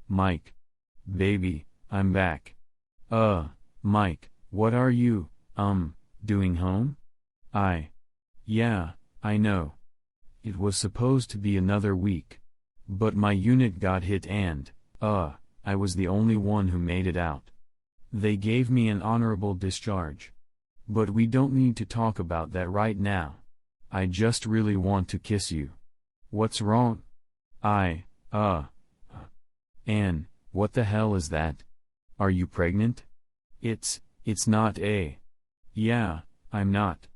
Mike. Baby, I'm back. Mike, what are you, doing home? Yeah, I know. It was supposed to be another week. But my unit got hit and, I was the only one who made it out. They gave me an honorable discharge. But we don't need to talk about that right now. I just really want to kiss you. What's wrong? Anne, what the hell is that? Are you pregnant? It's not a. Yeah, I'm not.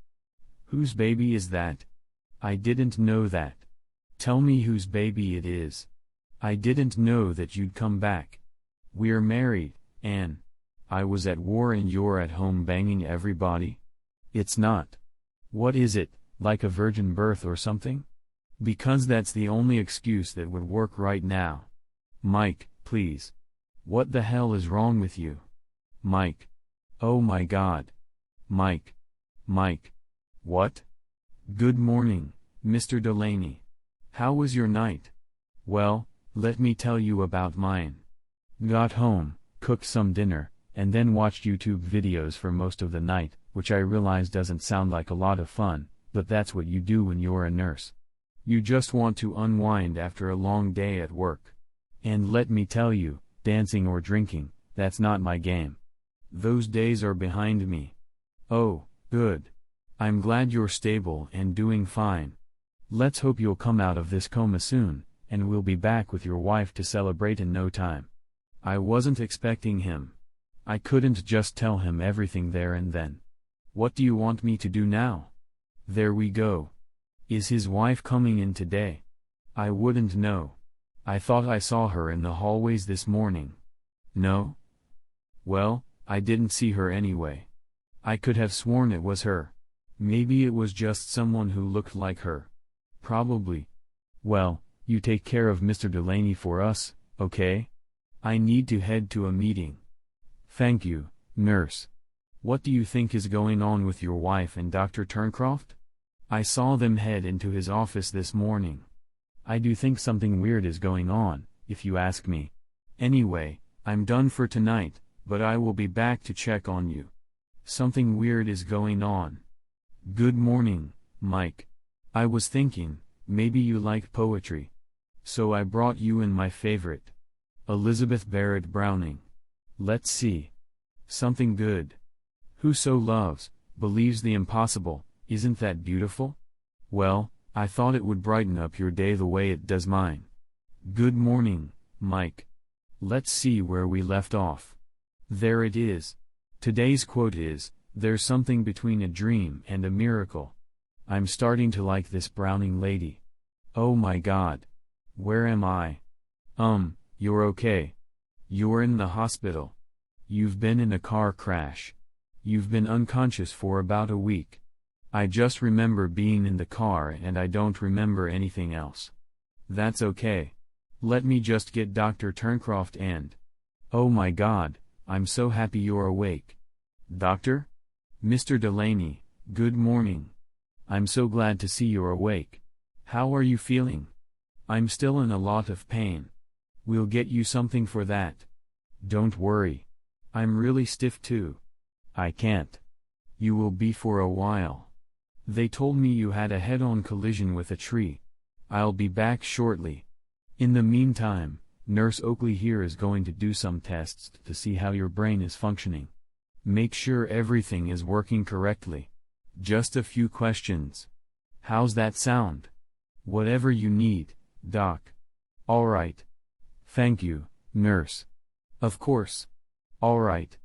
Whose baby is that? I didn't know that. Tell me whose baby it is. I didn't know that you'd come back. We're married, Anne. I was at war and you're at home banging everybody? It's not. What is it, like a virgin birth or something? Because that's the only excuse that would work right now. Mike, please. What the hell is wrong with you? Mike. Oh my God. Mike. What? Good morning, Mr. Delaney. How was your night? Well, let me tell you about mine. Got home, cooked some dinner, and then watched YouTube videos for most of the night, which I realize doesn't sound like a lot of fun, but that's what you do when you're a nurse. You just want to unwind after a long day at work. And let me tell you, dancing or drinking, that's not my game. Those days are behind me. Oh, good. I'm glad you're stable and doing fine. Let's hope you'll come out of this coma soon, and we'll be back with your wife to celebrate in no time. I wasn't expecting him. I couldn't just tell him everything there and then. What do you want me to do now? There we go. Is his wife coming in today? I wouldn't know. I thought I saw her in the hallways this morning. No? Well, I didn't see her anyway. I could have sworn it was her. Maybe it was just someone who looked like her. Probably. Well, you take care of Mr. Delaney for us, okay? I need to head to a meeting. Thank you, nurse. What do you think is going on with your wife and Dr. Turncroft? I saw them head into his office this morning. I do think something weird is going on, if you ask me. Anyway, I'm done for tonight, but I will be back to check on you. Something weird is going on. Good morning, Mike. I was thinking, maybe you like poetry. So I brought you in my favorite. Elizabeth Barrett Browning. Let's see. Something good. Whoso loves, believes the impossible, isn't that beautiful? Well, I thought it would brighten up your day the way it does mine. Good morning, Mike. Let's see where we left off. There it is. Today's quote is, "There's something between a dream and a miracle." I'm starting to like this Browning lady. Oh my God. Where am I? You're okay. You're in the hospital. You've been in a car crash. You've been unconscious for about a week. I just remember being in the car and I don't remember anything else. That's okay. Let me just get Dr. Turncroft and... Oh my God, I'm so happy you're awake. Doctor? Mr. Delaney, good morning. I'm so glad to see you're awake. How are you feeling? I'm still in a lot of pain. We'll get you something for that. Don't worry. I'm really stiff too. I can't. You will be for a while. They told me you had a head-on collision with a tree. I'll be back shortly. In the meantime, Nurse Oakley here is going to do some tests to see how your brain is functioning. Make sure everything is working correctly. Just a few questions. How's that sound? Whatever you need, Doc. All right. Thank you, nurse. Of course. All right.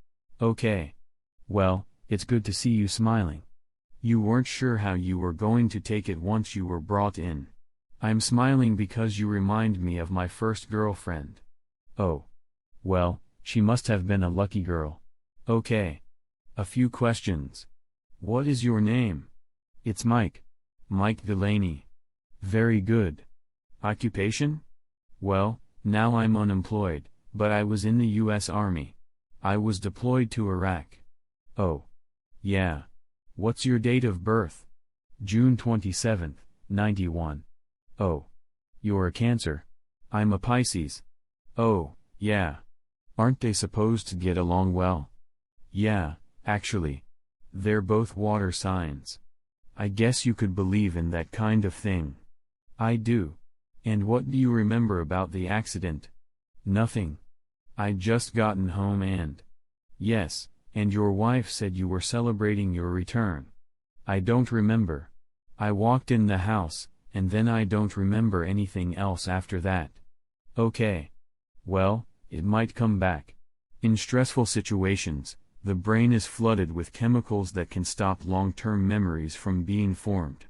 Okay. Well, it's good to see you smiling. You weren't sure how you were going to take it once you were brought in. I'm smiling because you remind me of my first girlfriend. Oh. Well, she must have been a lucky girl. Okay. A few questions. What is your name? It's Mike. Mike Delaney. Very good. Occupation? Well, now I'm unemployed, but I was in the U.S. Army. I was deployed to Iraq. Oh. Yeah. What's your date of birth? June 27th, 91. Oh. You're a Cancer. I'm a Pisces. Oh, Yeah. Aren't they supposed to get along well? Yeah, actually. They're both water signs. I guess you could believe in that kind of thing. I do. And what do you remember about the accident? Nothing. I'd just gotten home and... Yes, and your wife said you were celebrating your return. I don't remember. I walked in the house, and then I don't remember anything else after that. Okay. Well, it might come back. In stressful situations, the brain is flooded with chemicals that can stop long-term memories from being formed.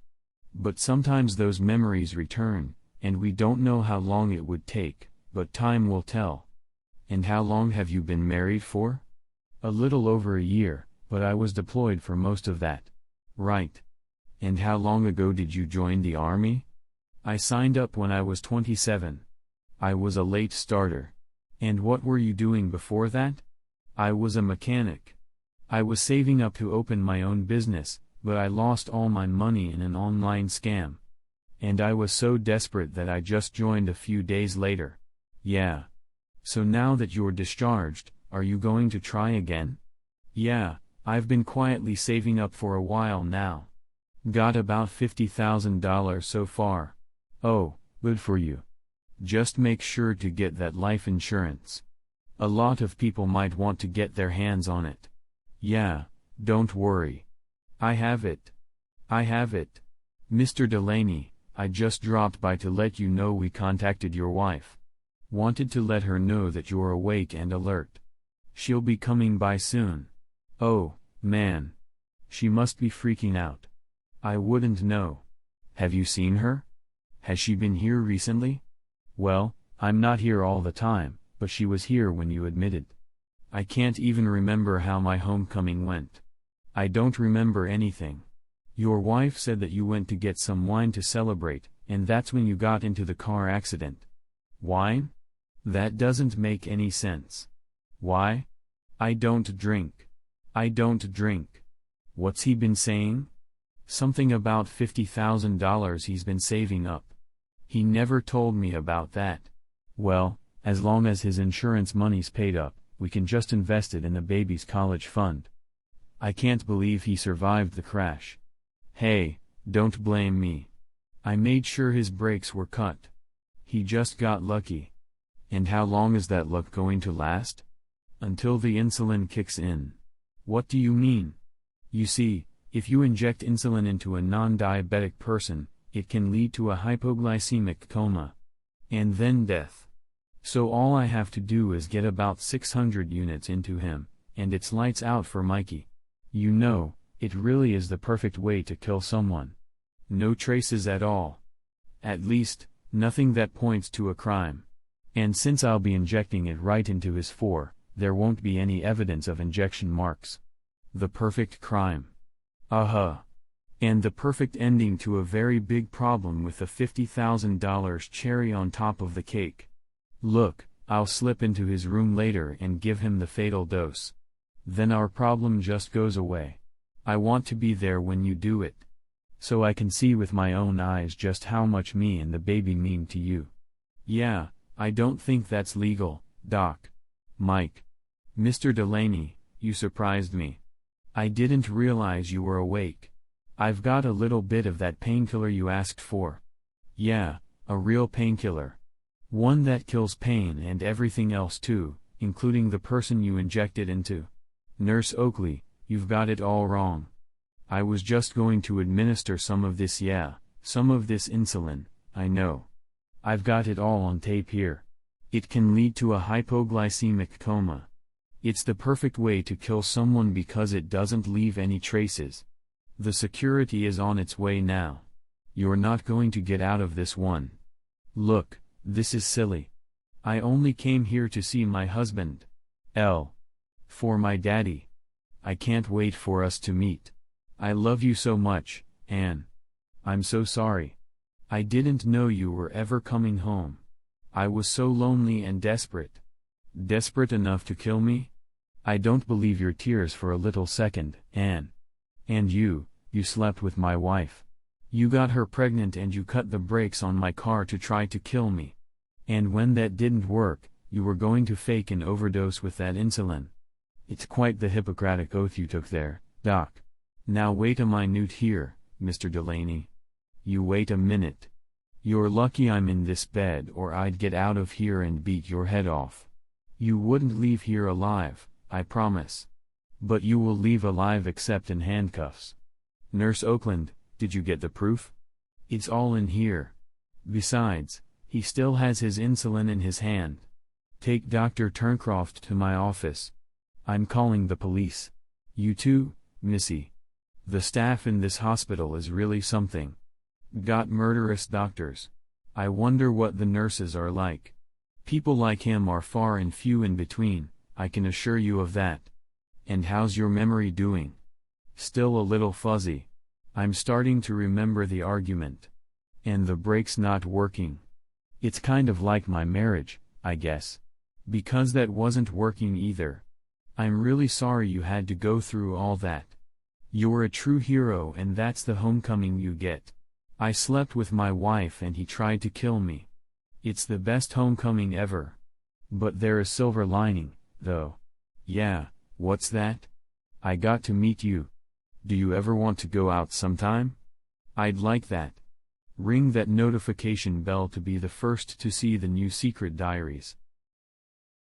But sometimes those memories return, and we don't know how long it would take, but time will tell. And how long have you been married for? A little over a year, but I was deployed for most of that. Right. And how long ago did you join the army? I signed up when I was 27. I was a late starter. And what were you doing before that? I was a mechanic. I was saving up to open my own business, but I lost all my money in an online scam. And I was so desperate that I just joined a few days later. Yeah. So now that you're discharged, are you going to try again? Yeah, I've been quietly saving up for a while now. Got about $50,000 so far. Oh, good for you. Just make sure to get that life insurance. A lot of people might want to get their hands on it. Yeah, don't worry. I have it. I have it. Mr. Delaney, I just dropped by to let you know we contacted your wife. Wanted to let her know that you're awake and alert. She'll be coming by soon. Oh, man. She must be freaking out. I wouldn't know. Have you seen her? Has she been here recently? Well, I'm not here all the time, but she was here when you admitted. I can't even remember how my homecoming went. I don't remember anything. Your wife said that you went to get some wine to celebrate, and that's when you got into the car accident. Wine? That doesn't make any sense. Why? I don't drink. I don't drink. What's he been saying? Something about $50,000 he's been saving up. He never told me about that. Well, as long as his insurance money's paid up, we can just invest it in the baby's college fund. I can't believe he survived the crash. Hey, don't blame me. I made sure his brakes were cut. He just got lucky. And how long is that luck going to last? Until the insulin kicks in. What do you mean? You see, if you inject insulin into a non-diabetic person, it can lead to a hypoglycemic coma. And then death. So all I have to do is get about 600 units into him, and it's lights out for Mikey. You know, it really is the perfect way to kill someone. No traces at all. At least, nothing that points to a crime. And since I'll be injecting it right into his fore, there won't be any evidence of injection marks. The perfect crime. And the perfect ending to a very big problem with the $50,000 cherry on top of the cake. Look, I'll slip into his room later and give him the fatal dose. Then our problem just goes away. I want to be there when you do it. So I can see with my own eyes just how much me and the baby mean to you. Yeah, I don't think that's legal, Doc. Mike. Mr. Delaney, you surprised me. I didn't realize you were awake. I've got a little bit of that painkiller you asked for. Yeah, a real painkiller. One that kills pain and everything else too, including the person you injected into. Nurse Oakley, you've got it all wrong. I was just going to administer some of this insulin, I know. I've got it all on tape here. It can lead to a hypoglycemic coma. It's the perfect way to kill someone because it doesn't leave any traces. The security is on its way now. You're not going to get out of this one. Look, this is silly. I only came here to see my husband. For my daddy. I can't wait for us to meet. I love you so much, Anne. I'm so sorry. I didn't know you were ever coming home. I was so lonely and desperate. Desperate enough to kill me? I don't believe your tears for a little second, Anne. And you slept with my wife. You got her pregnant and you cut the brakes on my car to try to kill me. And when that didn't work, You were going to fake an overdose with that insulin. It's quite the Hippocratic oath you took there, Doc. Now wait a minute here, Mr. Delaney. You wait a minute. You're lucky I'm in this bed or I'd get out of here and beat your head off. You wouldn't leave here alive, I promise. But you will leave alive except in handcuffs. Nurse Oakland, did you get the proof? It's all in here. Besides, he still has his insulin in his hand. Take Dr. Turncroft to my office. I'm calling the police. You too, Missy. The staff in this hospital is really something. Got murderous doctors. I wonder what the nurses are like. People like him are far and few in between, I can assure you of that. And how's your memory doing? Still a little fuzzy. I'm starting to remember the argument. And the brake's not working. It's kind of like my marriage, I guess. Because that wasn't working either. I'm really sorry you had to go through all that. You're a true hero and that's the homecoming you get. I slept with my wife and he tried to kill me. It's the best homecoming ever. But there is silver lining, though. Yeah, what's that? I got to meet you. Do you ever want to go out sometime? I'd like that. Ring that notification bell to be the first to see the new secret diaries.